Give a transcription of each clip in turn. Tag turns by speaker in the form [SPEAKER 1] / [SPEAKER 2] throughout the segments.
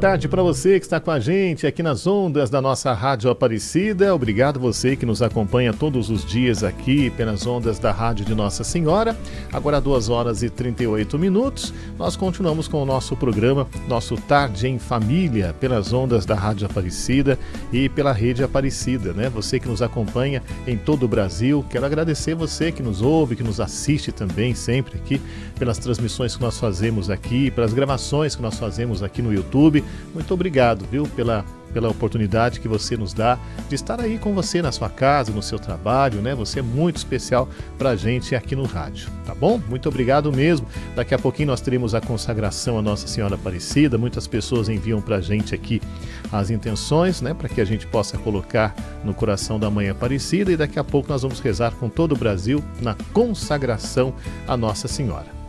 [SPEAKER 1] tarde para você que está com a gente aqui nas ondas da nossa Rádio Aparecida. Obrigado você que nos acompanha todos os dias aqui pelas ondas da Rádio de Nossa Senhora. Agora 2h38. Nós continuamos com o nosso programa, nosso Tarde em Família, pelas ondas da Rádio Aparecida e pela Rede Aparecida, né? Você que nos acompanha em todo o Brasil. Quero agradecer você que nos ouve, que nos assiste também sempre aqui pelas transmissões que nós fazemos aqui, pelas gravações que nós fazemos aqui no YouTube. Muito obrigado, viu, pela oportunidade que você nos dá de estar aí com você na sua casa, no seu trabalho, né? Você é muito especial pra gente aqui no rádio, tá bom? Muito obrigado mesmo. Daqui a pouquinho nós teremos a consagração à Nossa Senhora Aparecida. Muitas pessoas enviam pra gente aqui as intenções, né? Para que a gente possa colocar no coração da Mãe Aparecida, e daqui a pouco nós vamos rezar com todo o Brasil na consagração à Nossa Senhora.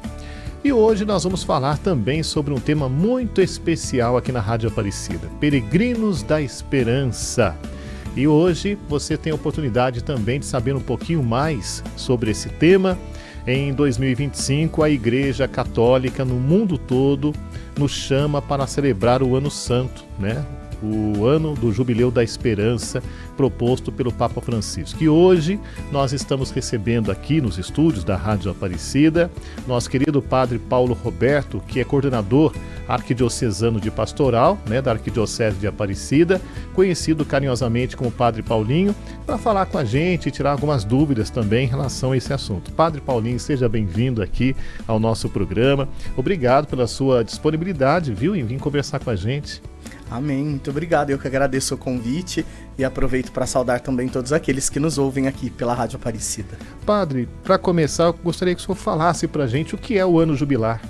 [SPEAKER 1] E hoje nós vamos falar também sobre um tema muito especial aqui na Rádio Aparecida, Peregrinos da Esperança. E hoje você tem a oportunidade também de saber um pouquinho mais sobre esse tema. Em 2025, a Igreja Católica no mundo todo nos chama para celebrar o Ano Santo, né? O ano do Jubileu da Esperança, proposto pelo Papa Francisco. E hoje nós estamos recebendo aqui nos estúdios da Rádio Aparecida nosso querido Padre Paulo Roberto, que é coordenador arquidiocesano de pastoral, né, da Arquidiocese de Aparecida, conhecido carinhosamente como Padre Paulinho, para falar com a gente e tirar algumas dúvidas também em relação a esse assunto. Padre Paulinho, seja bem-vindo aqui ao nosso programa. Obrigado pela sua disponibilidade, viu, em vir conversar com a gente.
[SPEAKER 2] Amém, muito obrigado. Eu que agradeço o convite e aproveito para saudar também todos aqueles que nos ouvem aqui pela Rádio Aparecida.
[SPEAKER 1] Padre, para começar, eu gostaria que o senhor falasse para a gente o que é o Ano Jubilar.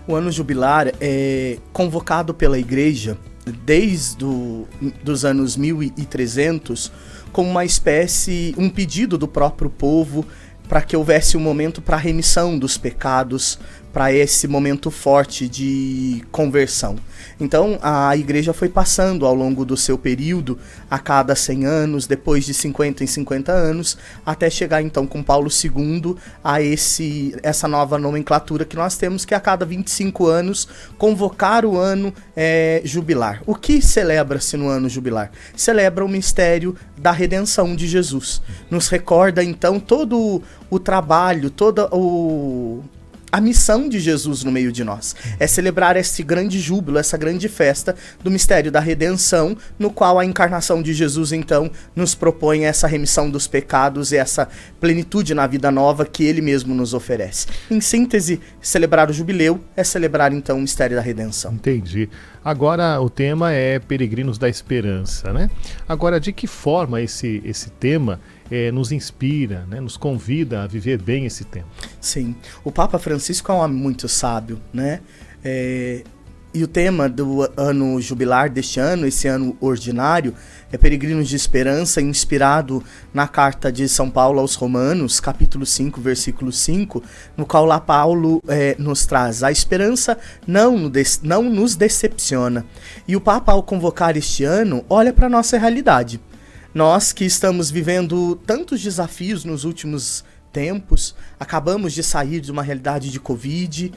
[SPEAKER 2] O Ano Jubilar é convocado pela Igreja desde os anos 1300 como uma espécie, um pedido do próprio povo para que houvesse um momento para a remissão dos pecados, para esse momento forte de conversão. Então, a Igreja foi passando ao longo do seu período, a cada 100 anos, depois de 50 em 50 anos, até chegar então com Paulo II a essa nova nomenclatura que nós temos, que a cada 25 anos convocar o ano jubilar. O que celebra-se no ano jubilar? Celebra o mistério da redenção de Jesus. Nos recorda então todo o trabalho, a missão de Jesus no meio de nós. É celebrar esse grande júbilo, essa grande festa do mistério da redenção, no qual a encarnação de Jesus, então, nos propõe essa remissão dos pecados e essa plenitude na vida nova que ele mesmo nos oferece. Em síntese, celebrar o jubileu é celebrar, então, o mistério da redenção.
[SPEAKER 1] Entendi. Agora, o tema é Peregrinos da Esperança, né? Agora, de que forma esse tema nos inspira, né? Nos convida a viver bem esse tempo?
[SPEAKER 2] Sim. O Papa Francisco é um homem muito sábio, né? E o tema do ano jubilar deste ano, esse ano ordinário, é Peregrinos de Esperança, inspirado na carta de São Paulo aos Romanos, capítulo 5, versículo 5, no qual lá Paulo nos traz: a esperança não nos decepciona. E o Papa, ao convocar este ano, olha para a nossa realidade. Nós que estamos vivendo tantos desafios nos últimos tempos, acabamos de sair de uma realidade de Covid,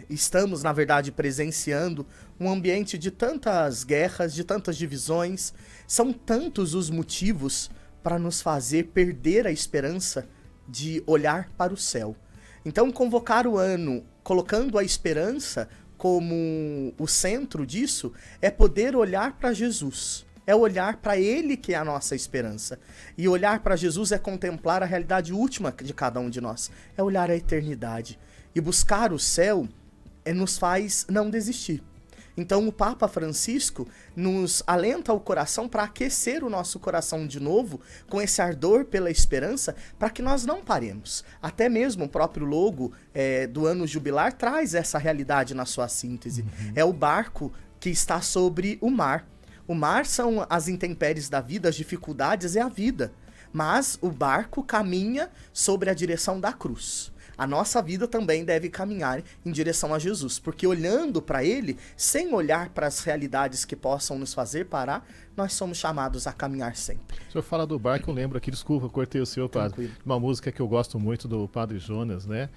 [SPEAKER 2] estamos, na verdade, presenciando um ambiente de tantas guerras, de tantas divisões. São tantos os motivos para nos fazer perder a esperança de olhar para o céu. Então, convocar o ano colocando a esperança como o centro disso é poder olhar para Jesus. É olhar para Ele que é a nossa esperança. E olhar para Jesus é contemplar a realidade última de cada um de nós. É olhar a eternidade. E buscar o céu nos faz não desistir. Então o Papa Francisco nos alenta o coração para aquecer o nosso coração de novo com esse ardor pela esperança, para que nós não paremos. Até mesmo o próprio logo do ano jubilar traz essa realidade na sua síntese. É o barco que está sobre o mar. O mar são as intempéries da vida, as dificuldades é a vida. Mas o barco caminha sobre a direção da cruz. a nossa vida também deve caminhar em direção a Jesus, porque olhando para Ele, sem olhar para as realidades que possam nos fazer parar, nós somos chamados a caminhar sempre.
[SPEAKER 1] O senhor fala do barco, eu lembro aqui, desculpa, cortei o senhor, padre.
[SPEAKER 2] Tranquilo.
[SPEAKER 1] Uma música que eu gosto muito do Padre Jonas, né?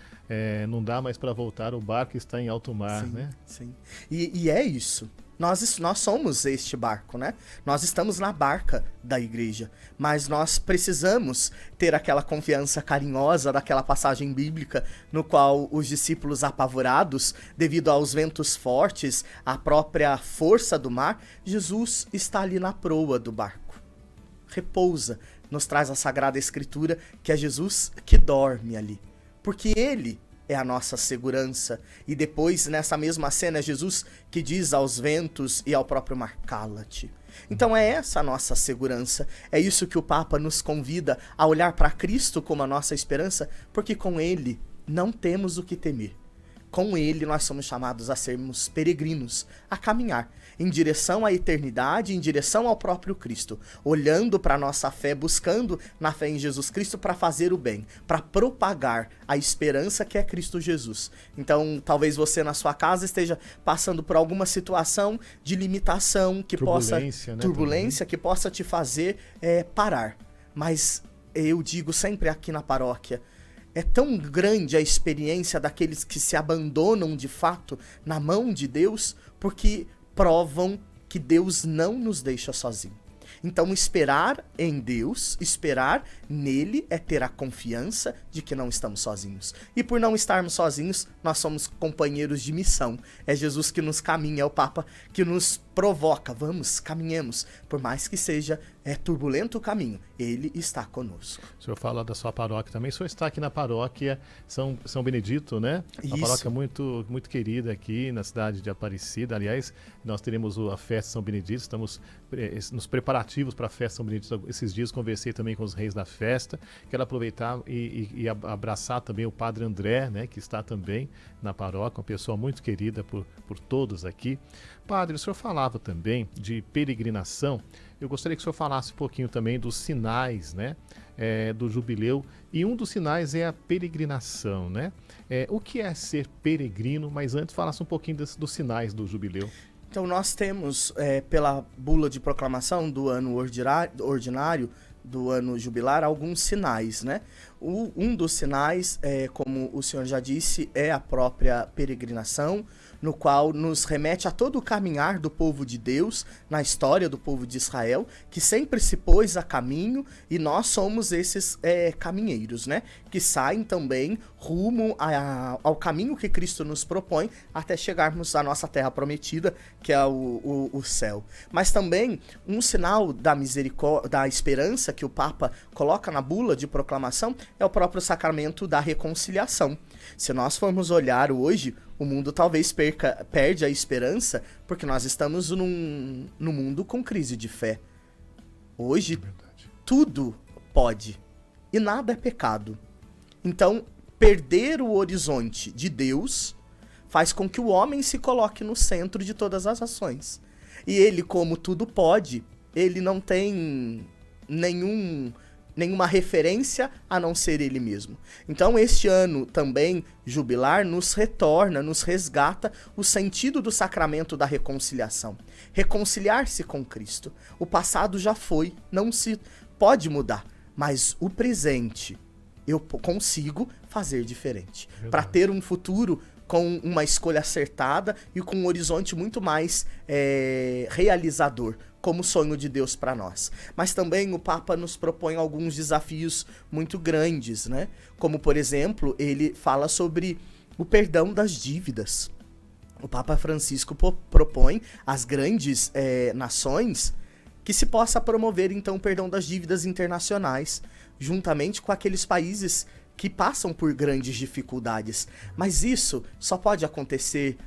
[SPEAKER 1] Não dá mais para voltar, o barco está em alto mar,
[SPEAKER 2] Sim,
[SPEAKER 1] né?
[SPEAKER 2] sim. E é isso. Nós somos este barco, né? Nós estamos na barca da igreja, mas nós precisamos ter aquela confiança carinhosa daquela passagem bíblica no qual os discípulos apavorados, devido aos ventos fortes, à própria força do mar, Jesus está ali na proa do barco. Repousa, nos traz a Sagrada Escritura que é Jesus que dorme ali, porque Ele é a nossa segurança. E depois, nessa mesma cena, é Jesus que diz aos ventos e ao próprio mar, cala-te. Então é essa a nossa segurança. É isso que o Papa nos convida a olhar para Cristo como a nossa esperança, porque com Ele não temos o que temer. Com Ele nós somos chamados a sermos peregrinos, a caminhar em direção à eternidade, em direção ao próprio Cristo, olhando para a nossa fé, buscando na fé em Jesus Cristo para fazer o bem, para propagar a esperança que é Cristo Jesus. Então, talvez você na sua casa esteja passando por alguma situação de limitação, que turbulência, que possa te fazer parar. Mas eu digo sempre aqui na paróquia, é tão grande a experiência daqueles que se abandonam de fato na mão de Deus, porque provam que Deus não nos deixa sozinhos. Então esperar em Deus, esperar nele é ter a confiança de que não estamos sozinhos. E por não estarmos sozinhos, nós somos companheiros de missão. É Jesus que nos caminha, é o Papa que nos provoca. Vamos, caminhemos. Por mais que seja turbulento o caminho, ele está conosco.
[SPEAKER 1] O senhor fala da sua paróquia também. O senhor está aqui na paróquia São Benedito, né? Uma paróquia muito, muito querida aqui na cidade de Aparecida. Aliás, nós teremos a festa São Benedito, estamos nos preparativos para a festa São Benedito. Esses dias conversei também com os reis da festa. Quero aproveitar e abraçar também o Padre André, né? Que está também na paróquia, uma pessoa muito querida por todos aqui. Padre, o senhor falava também de peregrinação. Eu gostaria que o senhor falasse um pouquinho também dos sinais, né, do jubileu. E um dos sinais é a peregrinação, né? O que é ser peregrino? Mas antes falasse um pouquinho dos sinais do jubileu.
[SPEAKER 2] Então nós temos, pela bula de proclamação do ano ordinário, do ano jubilar, alguns sinais, né? Um dos sinais, como o senhor já disse, é a própria peregrinação, no qual nos remete a todo o caminhar do povo de Deus, na história do povo de Israel, que sempre se pôs a caminho, e nós somos esses caminheiros, né? Que saem também rumo ao caminho que Cristo nos propõe, até chegarmos à nossa terra prometida, que é o céu. Mas também um sinal da misericórdia, da esperança que o Papa coloca na bula de proclamação é o próprio sacramento da reconciliação. Se nós formos olhar hoje, o mundo talvez perde a esperança, porque nós estamos num mundo com crise de fé. Hoje, tudo pode e nada é pecado. Então, perder o horizonte de Deus faz com que o homem se coloque no centro de todas as ações. E ele, como tudo pode, ele não tem nenhuma referência a não ser ele mesmo. Então este ano também jubilar nos retorna, nos resgata o sentido do sacramento da reconciliação. Reconciliar-se com Cristo. O passado já foi, não se pode mudar, mas o presente eu consigo fazer diferente. Para ter um futuro com uma escolha acertada e com um horizonte muito mais realizador, como sonho de Deus para nós. Mas também o Papa nos propõe alguns desafios muito grandes, né? Como, por exemplo, ele fala sobre o perdão das dívidas. O Papa Francisco propõe às grandes nações que se possa promover, então, o perdão das dívidas internacionais, juntamente com aqueles países que passam por grandes dificuldades. Mas isso só pode acontecer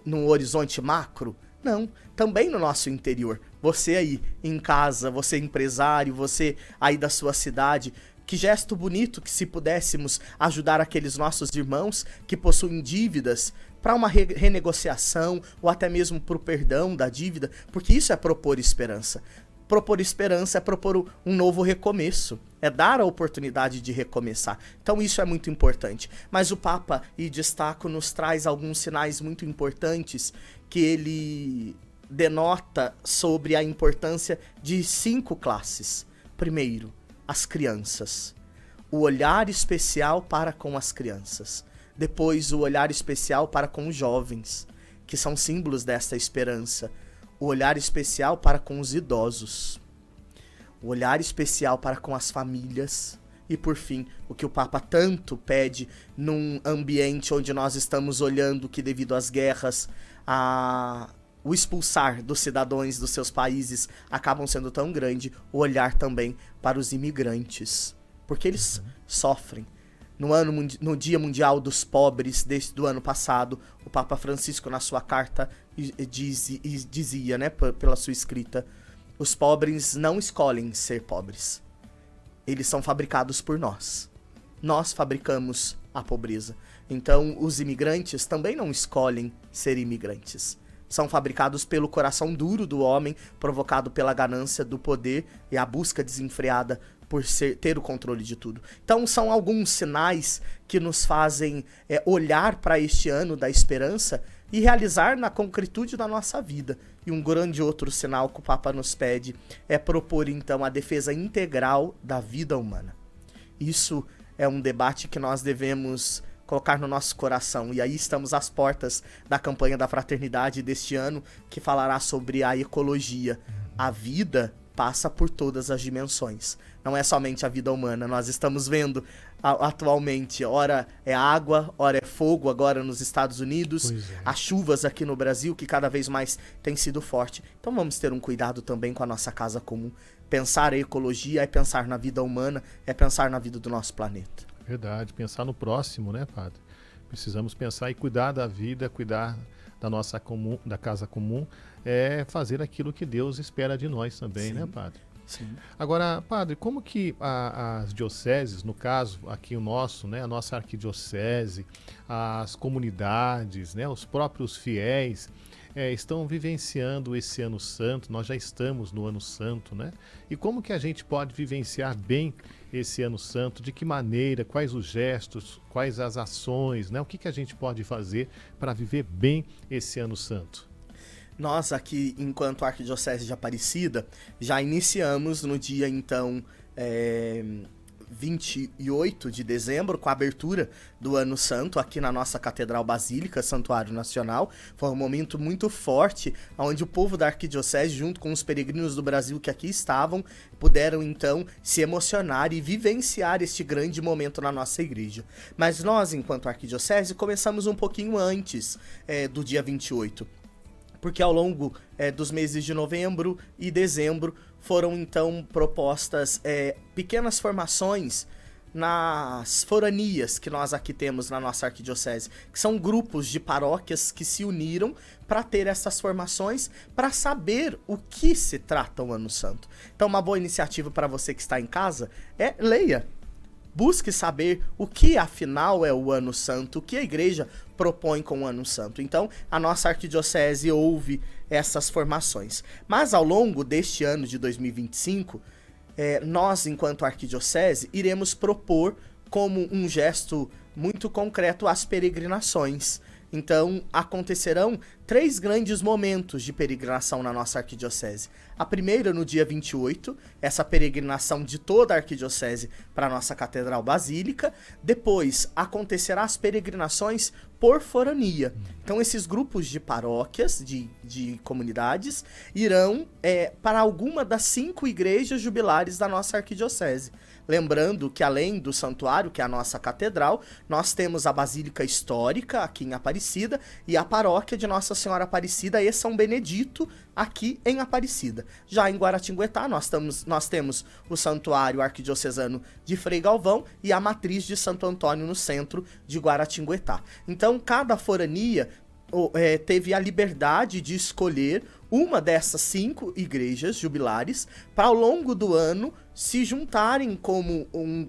[SPEAKER 2] no horizonte macro? Não, também no nosso interior. Você aí em casa, você empresário, você aí da sua cidade, que gesto bonito que se pudéssemos ajudar aqueles nossos irmãos que possuem dívidas para uma renegociação ou até mesmo para o perdão da dívida, porque isso é propor esperança. propor esperança é propor um novo recomeço, é dar a oportunidade de recomeçar. Então isso é muito importante. Mas o Papa, e destaco, nos traz alguns sinais muito importantes que ele denota sobre a importância de 5 classes. Primeiro, as crianças. O olhar especial para com as crianças. Depois, o olhar especial para com os jovens, que são símbolos desta esperança. O olhar especial para com os idosos. O olhar especial para com as famílias. E, por fim, o que o Papa tanto pede num ambiente onde nós estamos olhando que, devido às guerras, o expulsar dos cidadãos dos seus países acabam sendo tão grande, o olhar também para os imigrantes. Porque eles sofrem. No Dia Mundial dos Pobres do ano passado, o Papa Francisco, na sua carta, dizia, né, pela sua escrita, os pobres não escolhem ser pobres. Eles são fabricados por nós. Nós fabricamos a pobreza. Então, os imigrantes também não escolhem ser imigrantes. São fabricados pelo coração duro do homem, provocado pela ganância do poder e a busca desenfreada por ter o controle de tudo. Então são alguns sinais que nos fazem olhar para este ano da esperança e realizar na concretude da nossa vida. E um grande outro sinal que o Papa nos pede é propor então a defesa integral da vida humana. Isso é um debate que nós devemos colocar no nosso coração. E aí estamos às portas da campanha da fraternidade deste ano, que falará sobre a ecologia. A vida passa por todas as dimensões. Não é somente a vida humana. Nós estamos vendo atualmente, ora é água, ora é fogo, agora nos Estados Unidos, as chuvas aqui no Brasil, que cada vez mais tem sido forte. Então vamos ter um cuidado também com a nossa casa comum. Pensar a ecologia é pensar na vida humana, é pensar na vida do nosso planeta.
[SPEAKER 1] Verdade, pensar no próximo, né, Padre? Precisamos pensar e cuidar da vida, cuidar da nossa da casa comum, é fazer aquilo que Deus espera de nós também, sim, né, Padre?
[SPEAKER 2] Sim.
[SPEAKER 1] Agora, Padre, como que as dioceses, no caso aqui o nosso, né, a nossa arquidiocese, as comunidades, né, os próprios fiéis, estão vivenciando esse ano santo? Nós já estamos no ano santo, né? E como que a gente pode vivenciar bem esse ano santo? De que maneira? Quais os gestos? Quais as ações, né? O que a gente pode fazer para viver bem esse ano santo?
[SPEAKER 2] Nós aqui, enquanto Arquidiocese de Aparecida, já iniciamos no dia, então, 28 de dezembro, com a abertura do Ano Santo aqui na nossa Catedral Basílica, Santuário Nacional. Foi um momento muito forte, onde o povo da Arquidiocese, junto com os peregrinos do Brasil que aqui estavam, puderam então se emocionar e vivenciar este grande momento na nossa igreja. Mas nós, enquanto Arquidiocese, começamos um pouquinho antes do dia 28. Porque ao longo dos meses de novembro e dezembro foram então propostas pequenas formações nas foranias que nós aqui temos na nossa arquidiocese, que são grupos de paróquias que se uniram para ter essas formações, para saber o que se trata o Ano Santo. Então uma boa iniciativa para você que está em casa é leia. Busque saber o que afinal é o Ano Santo, o que a igreja propõe com o Ano Santo. Então, a nossa arquidiocese ouve essas formações. Mas ao longo deste ano de 2025, nós, enquanto arquidiocese, iremos propor como um gesto muito concreto as peregrinações. Então, acontecerão 3 grandes momentos de peregrinação na nossa arquidiocese. A primeira, no dia 28, essa peregrinação de toda a arquidiocese para a nossa Catedral Basílica. Depois, acontecerá as peregrinações por forania. Então, esses grupos de paróquias, de comunidades, irão para alguma das 5 igrejas jubilares da nossa arquidiocese. Lembrando que, além do santuário, que é a nossa catedral, nós temos a Basílica Histórica, aqui em Aparecida, e a paróquia de Nossa Senhora Aparecida e São Benedito, aqui em Aparecida. Já em Guaratinguetá, nós temos o Santuário Arquidiocesano de Frei Galvão e a Matriz de Santo Antônio no centro de Guaratinguetá. Então, cada forania teve a liberdade de escolher uma dessas 5 igrejas jubilares para, ao longo do ano, se juntarem como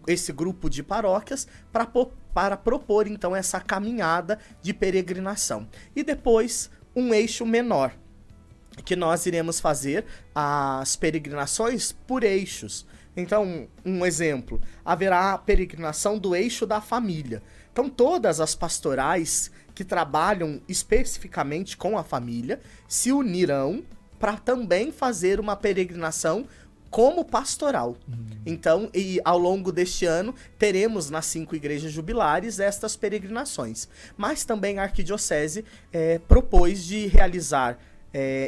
[SPEAKER 2] esse grupo de paróquias para propor, então, essa caminhada de peregrinação. E depois, um eixo menor, que nós iremos fazer as peregrinações por eixos. Então, um exemplo, haverá a peregrinação do eixo da família. Então, todas as pastorais que trabalham especificamente com a família se unirão para também fazer uma peregrinação como pastoral. Então, e ao longo deste ano, teremos nas 5 igrejas jubilares estas peregrinações. Mas também a Arquidiocese propôs de realizar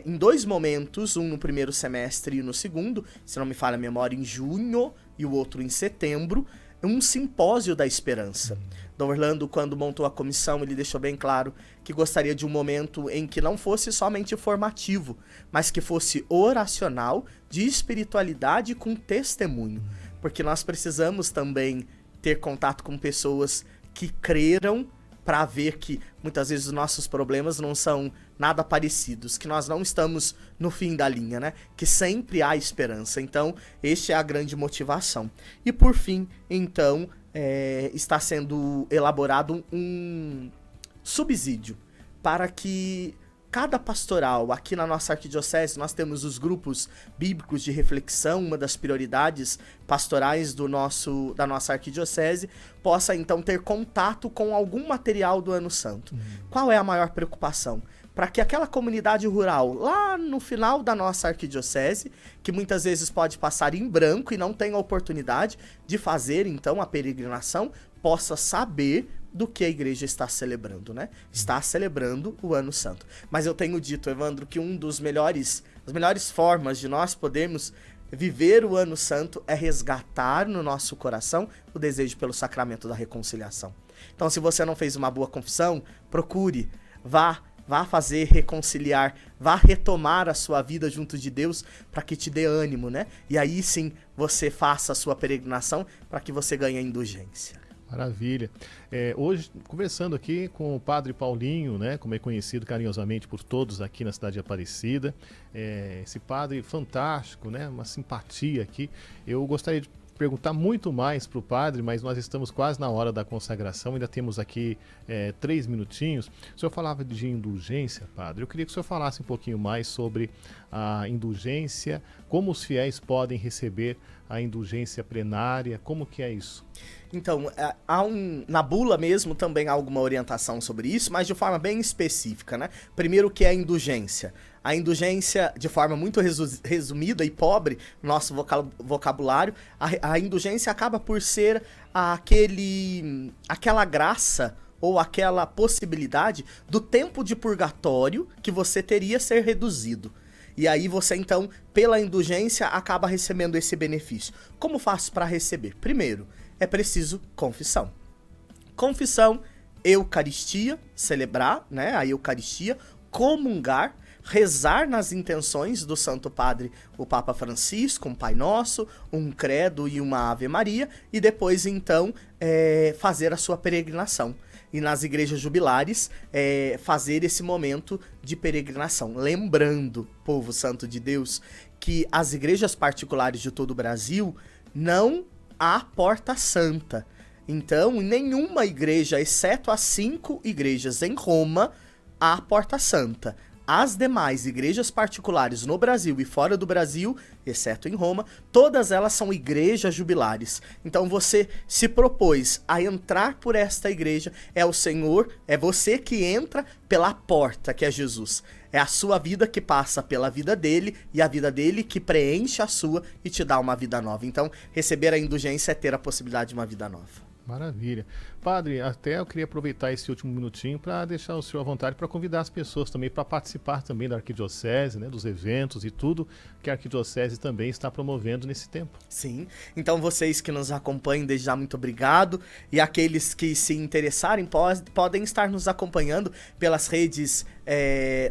[SPEAKER 2] em 2 momentos, um no primeiro semestre e no segundo, se não me falha a memória, em junho e o outro em setembro, um simpósio da esperança. Dom Orlando, quando montou a comissão, ele deixou bem claro que gostaria de um momento em que não fosse somente formativo, mas que fosse oracional, de espiritualidade com testemunho. Porque nós precisamos também ter contato com pessoas que creram, para ver que muitas vezes os nossos problemas não são nada parecidos, que nós não estamos no fim da linha, né? Que sempre há esperança. Então, esta é a grande motivação. E por fim, então, está sendo elaborado um subsídio para que cada pastoral, aqui na nossa arquidiocese, nós temos os grupos bíblicos de reflexão, uma das prioridades pastorais da nossa arquidiocese, possa então ter contato com algum material do Ano Santo. Qual é a maior preocupação? Para que aquela comunidade rural, lá no final da nossa arquidiocese, que muitas vezes pode passar em branco e não tem a oportunidade de fazer então a peregrinação, possa saber do que a igreja está celebrando, né? Está celebrando o Ano Santo. Mas eu tenho dito, Evandro, que as melhores formas de nós podermos viver o Ano Santo é resgatar no nosso coração o desejo pelo sacramento da reconciliação. Então, se você não fez uma boa confissão, procure, vá fazer reconciliar, vá retomar a sua vida junto de Deus para que te dê ânimo, né? E aí sim você faça a sua peregrinação para que você ganhe a indulgência.
[SPEAKER 1] Maravilha. Hoje, conversando aqui com o Padre Paulinho, né, como é conhecido carinhosamente por todos aqui na cidade de Aparecida, esse padre fantástico, né, uma simpatia aqui. Eu gostaria de perguntar muito mais para o padre, mas nós estamos quase na hora da consagração, ainda temos aqui 3 minutinhos. O senhor falava de indulgência, padre. Eu queria que o senhor falasse um pouquinho mais sobre a indulgência, como os fiéis podem receber a indulgência plenária, como que é isso?
[SPEAKER 2] Então, na bula mesmo também há alguma orientação sobre isso, mas de forma bem específica, né? Primeiro, o que é a indulgência? A indulgência, de forma muito resumida e pobre, no nosso vocabulário, a indulgência acaba por ser aquela graça ou aquela possibilidade do tempo de purgatório que você teria ser reduzido. E aí você, então, pela indulgência, acaba recebendo esse benefício. Como faço para receber? Primeiro, é preciso confissão. Confissão, Eucaristia, celebrar, né, a Eucaristia, comungar, rezar nas intenções do Santo Padre, o Papa Francisco, um Pai Nosso, um Credo e uma Ave Maria, e depois, então, fazer a sua peregrinação. E nas igrejas jubilares, fazer esse momento de peregrinação. Lembrando, povo santo de Deus, que as igrejas particulares de todo o Brasil não há porta santa. Então, em nenhuma igreja, exceto as 5 igrejas em Roma, há porta santa. As demais igrejas particulares no Brasil e fora do Brasil, exceto em Roma, todas elas são igrejas jubilares. Então você se propôs a entrar por esta igreja, é o Senhor, é você que entra pela porta, que é Jesus. É a sua vida que passa pela vida dele e a vida dele que preenche a sua e te dá uma vida nova. Então, receber a indulgência é ter a possibilidade de uma vida nova.
[SPEAKER 1] Maravilha. Padre, até eu queria aproveitar esse último minutinho para deixar o senhor à vontade para convidar as pessoas também para participar também da Arquidiocese, né, dos eventos e tudo que a Arquidiocese também está promovendo nesse tempo.
[SPEAKER 2] Sim, então vocês que nos acompanham, desde já muito obrigado, e aqueles que se interessarem podem estar nos acompanhando pelas redes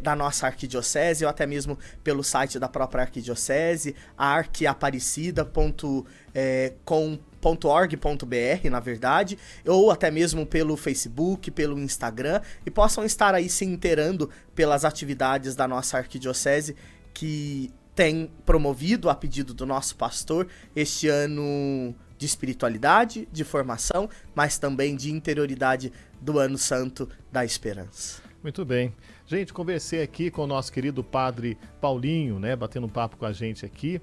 [SPEAKER 2] da nossa Arquidiocese ou até mesmo pelo site da própria Arquidiocese, arquiaparecida.com.org.br, na verdade, ou até mesmo pelo Facebook, pelo Instagram, e possam estar aí se inteirando pelas atividades da nossa arquidiocese, que tem promovido, a pedido do nosso pastor, este ano de espiritualidade, de formação, mas também de interioridade do Ano Santo da Esperança.
[SPEAKER 1] Muito bem. Gente, conversei aqui com o nosso querido Padre Paulinho, né, batendo um papo com a gente aqui.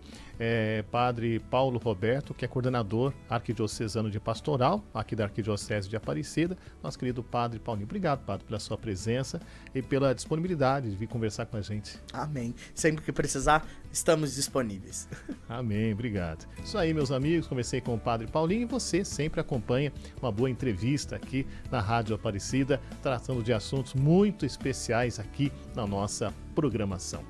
[SPEAKER 1] Padre Paulo Roberto, que é coordenador arquidiocesano de pastoral, aqui da Arquidiocese de Aparecida. Nosso querido Padre Paulinho, obrigado, Padre, pela sua presença e pela disponibilidade de vir conversar com a gente.
[SPEAKER 2] Amém. Sempre que precisar, estamos disponíveis.
[SPEAKER 1] Amém, obrigado. Isso aí, meus amigos, conversei com o Padre Paulinho e você sempre acompanha uma boa entrevista aqui na Rádio Aparecida, tratando de assuntos muito especiais aqui na nossa programação.